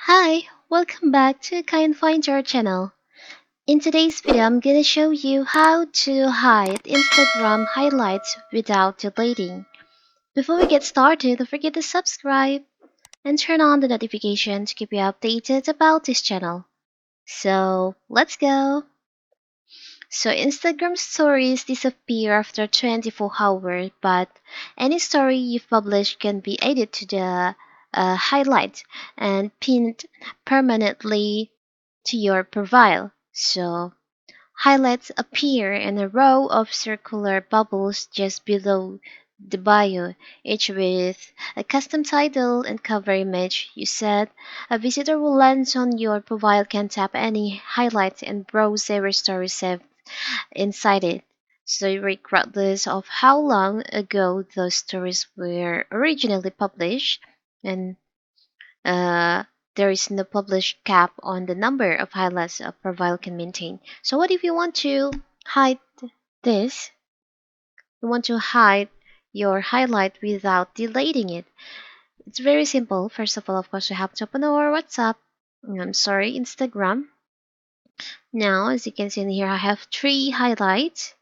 Hi, welcome back to Kind Finder channel. In today's video, I'm gonna show you how to hide Instagram highlights without deleting. Before we get started, don't forget to subscribe and turn on the notification to keep you updated about this channel. So, let's go! So, Instagram stories disappear after 24 hours, but any story you've published can be added to the highlight and pinned permanently to your profile. So, highlights appear in a row of circular bubbles just below the bio, each with a custom title and cover image. You said a visitor who lands on your profile can tap any highlights and browse every story saved inside it. So, regardless of how long ago those stories were originally published, and uh, there is no published cap on the number of highlights a profile can maintain. So what if you want to hide this? You want to hide your highlight without deleting it. It's very simple. First of all, of course, you have to open our WhatsApp. I'm sorry, Instagram. Now, as you can see in here, I have three highlights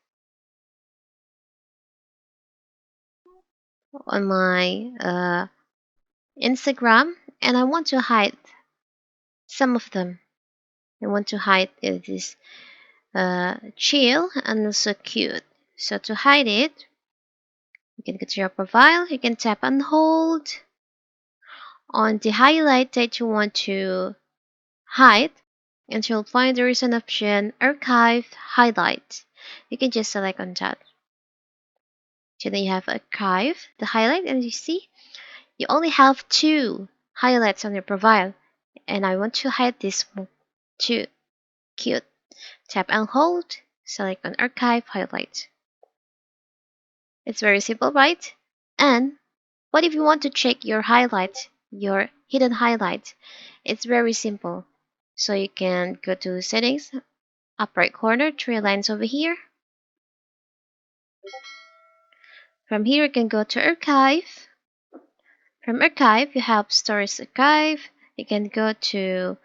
on my Instagram, and I want to hide some of them. I want to hide this chill and also cute. So to hide it, you can go to your profile, you can tap and hold on the highlight that you want to hide and you'll find there is an option archive highlight. You can just select on that. So then you have archive the highlight, and you see you only have two highlights on your profile, and I want to hide this two. Cute. Tap and hold, select on archive highlight. It's very simple, right? And what if you want to check your highlight, your hidden highlight? It's very simple. So you can go to settings, up right corner, three lines over here. From here you can go to archive. From archive you have stories archive. You can go to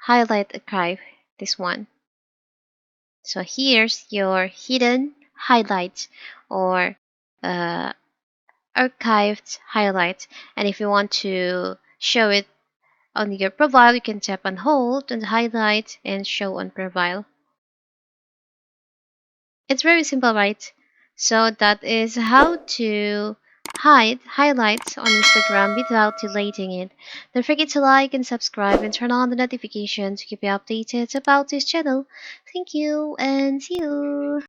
highlight archive, this one. So here's your hidden highlight or uh, archived highlight, and if you want to show it on your profile, you can tap and hold and highlight and show on profile. It's very simple, right? So that is how to hide highlights on Instagram without deleting it. Don't forget to like and subscribe and turn on the notification to keep you updated about this channel. Thank you and see you.